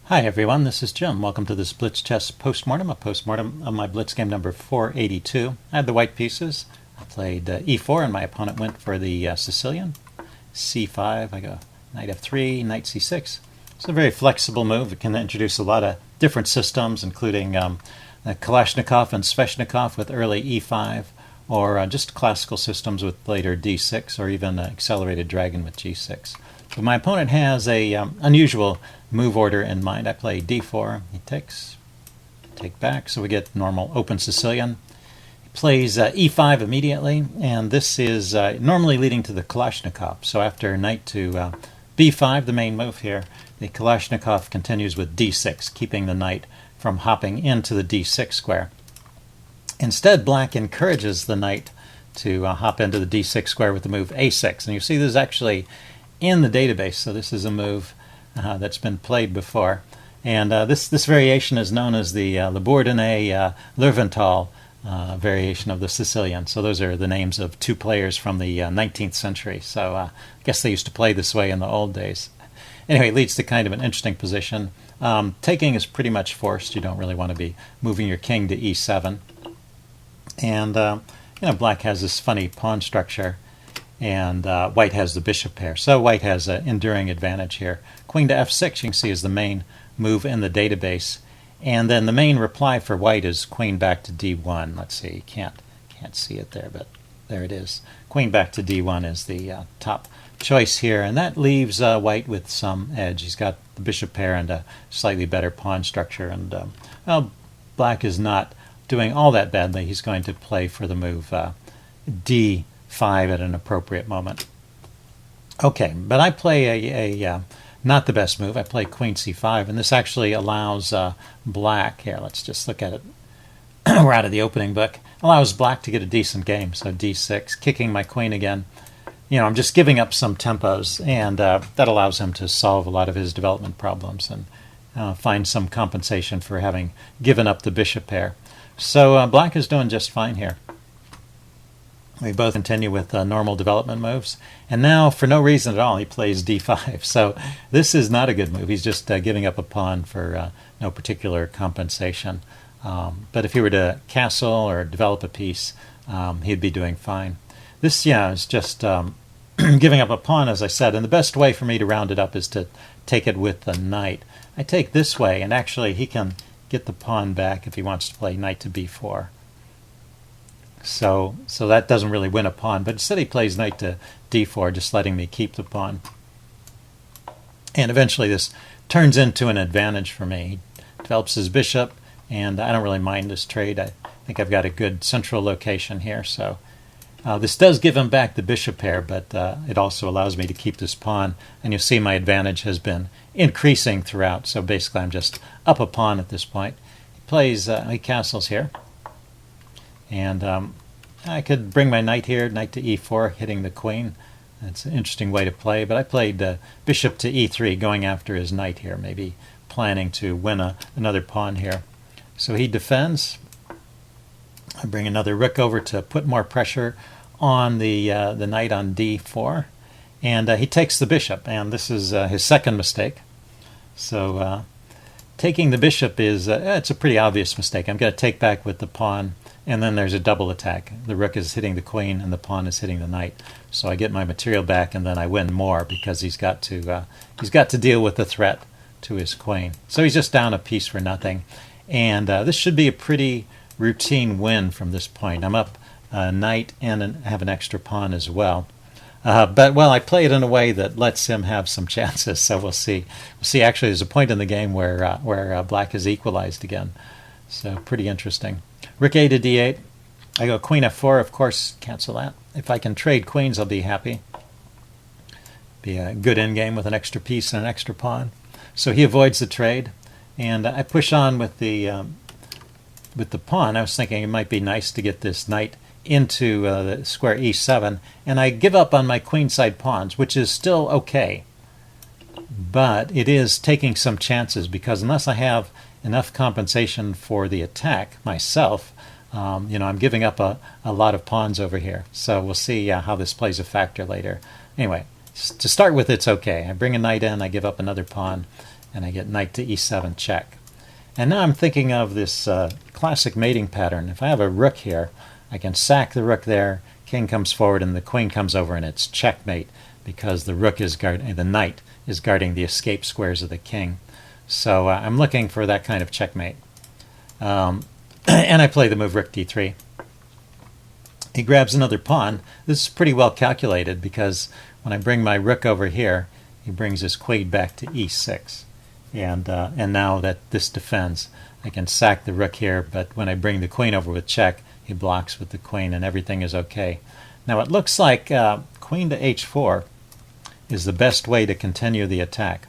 Hi everyone, this is Jim. Welcome to this Blitz chess postmortem, a postmortem of my Blitz game number 482. I had the white pieces. I played e4 and my opponent went for the Sicilian. c5, I go knight f3, knight c6. It's a very flexible move. It can introduce a lot of different systems, including Kalashnikov and Sveshnikov with early e5, or just classical systems with later d6, or even accelerated dragon with g6. But my opponent has a unusual move order in mind. I play d4, he takes, take back, so we get normal open Sicilian. He plays e5 immediately, and this is normally leading to the Kalashnikov. So after knight to b5, the main move here, the Kalashnikov continues with d6, keeping the knight from hopping into the d6 square. Instead, black encourages the knight to hop into the d6 square with the move a6. And you see this is actually in the database, so this is a move that's been played before. And this variation is known as the Labourdonnais-Loewenthal variation of the Sicilian. So those are the names of two players from the 19th century. So I guess they used to play this way in the old days. Anyway, it leads to kind of an interesting position. Taking is pretty much forced. You don't really want to be moving your king to e7. And black has this funny pawn structure, and white has the bishop pair. So white has an enduring advantage here. Queen to f6, you can see, is the main move in the database. And then the main reply for white is queen back to d1. Let's see, you can't see it there, but there it is. Queen back to d1 is the top choice here, and that leaves white with some edge. He's got the bishop pair and a slightly better pawn structure, and black is not doing all that badly. He's going to play for the move d5 at an appropriate moment. Okay, but I play a not the best move. I play queen c5, and this actually allows black, here, let's just look at it. We're out of the opening book. Allows black to get a decent game. So d6, kicking my queen again. I'm just giving up some tempos, and that allows him to solve a lot of his development problems and find some compensation for having given up the bishop pair. So black is doing just fine here. We both continue with normal development moves. And now, for no reason at all, he plays d5. So this is not a good move. He's just giving up a pawn for no particular compensation. But if he were to castle or develop a piece, he'd be doing fine. This, is just giving up a pawn, as I said. And the best way for me to round it up is to take it with the knight. I take this way, and actually he can get the pawn back if he wants to play knight to b4. So that doesn't really win a pawn, but instead he plays knight to d4, just letting me keep the pawn. And eventually this turns into an advantage for me. He develops his bishop, and I don't really mind this trade. I think I've got a good central location here. So this does give him back the bishop pair, but it also allows me to keep this pawn. And you'll see my advantage has been increasing throughout. So basically I'm just up a pawn at this point. He castles here. And I could bring my knight here, knight to e4, hitting the queen. That's an interesting way to play. But I played bishop to e3, going after his knight here, maybe planning to win another pawn here. So he defends. I bring another rook over to put more pressure on the knight on d4. And he takes the bishop, and this is his second mistake. So taking the bishop is it's a pretty obvious mistake. I'm going to take back with the pawn, and then there's a double attack. The rook is hitting the queen, and the pawn is hitting the knight. So I get my material back, and then I win more because he's got to deal with the threat to his queen. So he's just down a piece for nothing, and this should be a pretty routine win from this point. I'm up a knight and have an extra pawn as well. But I play it in a way that lets him have some chances. So we'll see. Actually, there's a point in the game where black is equalized again. So pretty interesting. Rook a to d8. I go queen f4. Of course, cancel that. If I can trade queens, I'll be happy. Be a good endgame with an extra piece and an extra pawn. So he avoids the trade, and I push on with the pawn. I was thinking it might be nice to get this knight into the square e7, and I give up on my queenside pawns, which is still okay. But it is taking some chances, because unless I have enough compensation for the attack myself, I'm giving up a lot of pawns over here. So we'll see how this plays a factor later. Anyway, to start with, it's okay. I bring a knight in, I give up another pawn, and I get knight to e7 check. And now I'm thinking of this classic mating pattern. If I have a rook here, I can sack the rook there, king comes forward, and the queen comes over, and it's checkmate because the knight is guarding the escape squares of the king. So I'm looking for that kind of checkmate. And I play the move rook d3. He grabs another pawn. This is pretty well calculated because when I bring my rook over here, he brings his queen back to e6. And now that this defends, I can sack the rook here, but when I bring the queen over with check, he blocks with the queen and everything is okay. Now it looks like queen to h4 is the best way to continue the attack.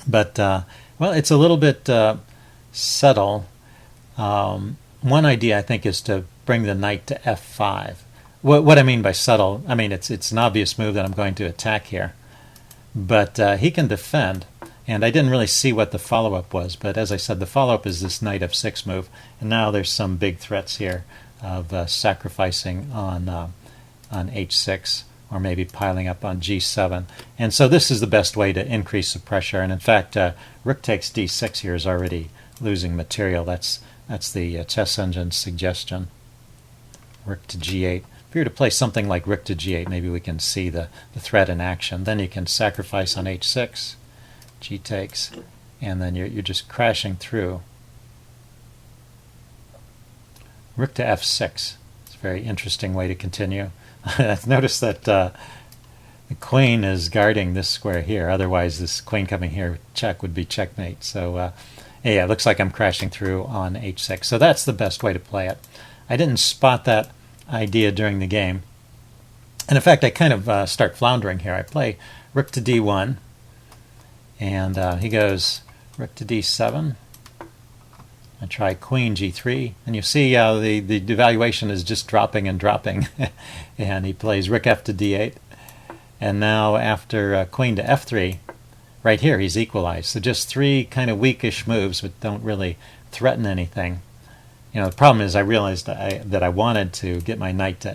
But, well, it's a little bit subtle. One idea, I think, is to bring the knight to f5. What I mean by subtle, I mean it's an obvious move that I'm going to attack here. But he can defend, and I didn't really see what the follow-up was, but as I said, the follow-up is this knight f6 move, and now there's some big threats here of sacrificing on h6, or maybe piling up on g7. And so this is the best way to increase the pressure, and in fact, rook takes d6 here is already losing material. That's the chess engine's suggestion. Rook to g8. If you were to play something like rook to g8, maybe we can see the threat in action. Then you can sacrifice on h6, g takes, and then you're just crashing through. Rook to f6. It's a very interesting way to continue. Notice that the queen is guarding this square here. Otherwise, this queen coming here, check, would be checkmate. So, yeah, it looks like I'm crashing through on h6. So that's the best way to play it. I didn't spot that idea during the game. And in fact, I kind of start floundering here. I play rook to d1, and he goes rook to d7. I try queen g3, and you see the devaluation is just dropping and dropping. And he plays rook f to d8. And now after queen to f3, right here he's equalized. So just three kind of weakish moves that don't really threaten anything. You know, the problem is I realized that I wanted to get my knight to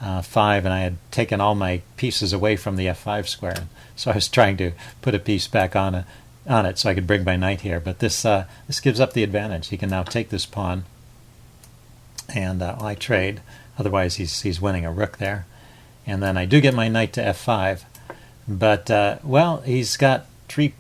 f5, and I had taken all my pieces away from the f5 square. So I was trying to put a piece back on it so I could bring my knight here. But this gives up the advantage. He can now take this pawn, and I trade. Otherwise, he's winning a rook there. And then I do get my knight to f5. But, well, he's got three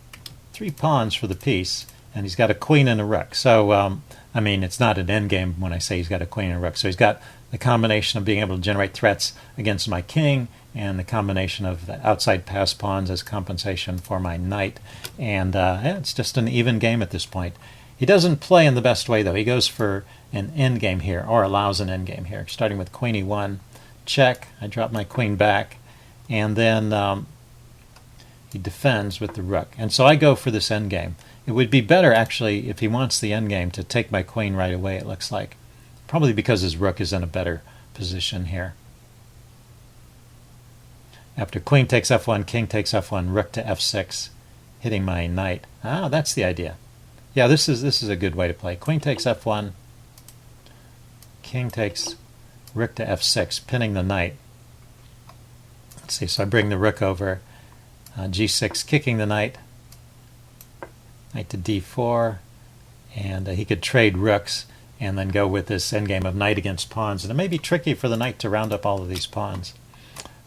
pawns for the piece, and he's got a queen and a rook. So, I mean, it's not an endgame when I say he's got a queen and a rook. So he's got the combination of being able to generate threats against my king, and the combination of the outside pass pawns as compensation for my knight. And yeah, it's just an even game at this point. He doesn't play in the best way, though. He goes for an endgame here, or allows an endgame here, starting with queen e1, check. I drop my queen back, and then he defends with the rook. And so I go for this endgame. It would be better, actually, if he wants the endgame, to take my queen right away, it looks like. Probably because his rook is in a better position here. After queen takes f1, king takes f1, rook to f6, hitting my knight. Ah, that's the idea. Yeah, this is a good way to play. Queen takes f1, king takes rook to f6, pinning the knight. Let's see, so I bring the rook over, g6, kicking the knight, knight to d4, and he could trade rooks and then go with this endgame of knight against pawns. And it may be tricky for the knight to round up all of these pawns.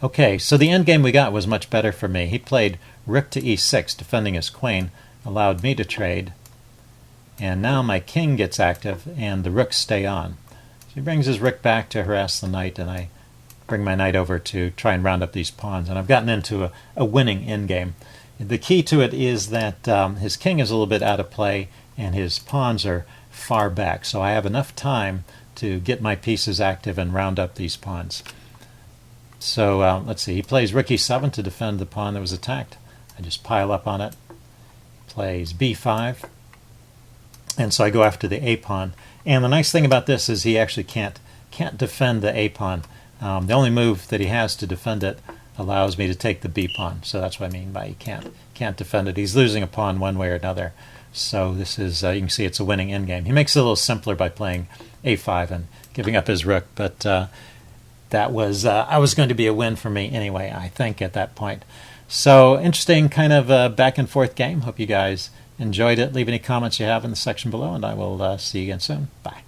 Okay, so the endgame we got was much better for me. He played rook to e6, defending his queen, allowed me to trade, and now my king gets active and the rooks stay on. So he brings his rook back to harass the knight, and I bring my knight over to try and round up these pawns, and I've gotten into a winning endgame. The key to it is that his king is a little bit out of play and his pawns are far back, so I have enough time to get my pieces active and round up these pawns. So let's see, he plays rook e7 to defend the pawn that was attacked. I just pile up on it. He plays b5, and so I go after the a pawn. And the nice thing about this is he actually can't defend the a pawn. The only move that he has to defend it allows me to take the b pawn. So that's what I mean by he can't defend it. He's losing a pawn one way or another. So this is, you can see it's a winning endgame. He makes it a little simpler by playing a5 and giving up his rook, but that was going to be a win for me anyway, I think, at that point. So interesting kind of back and forth game. Hope you guys enjoyed it. Leave any comments you have in the section below, and I will see you again soon. Bye.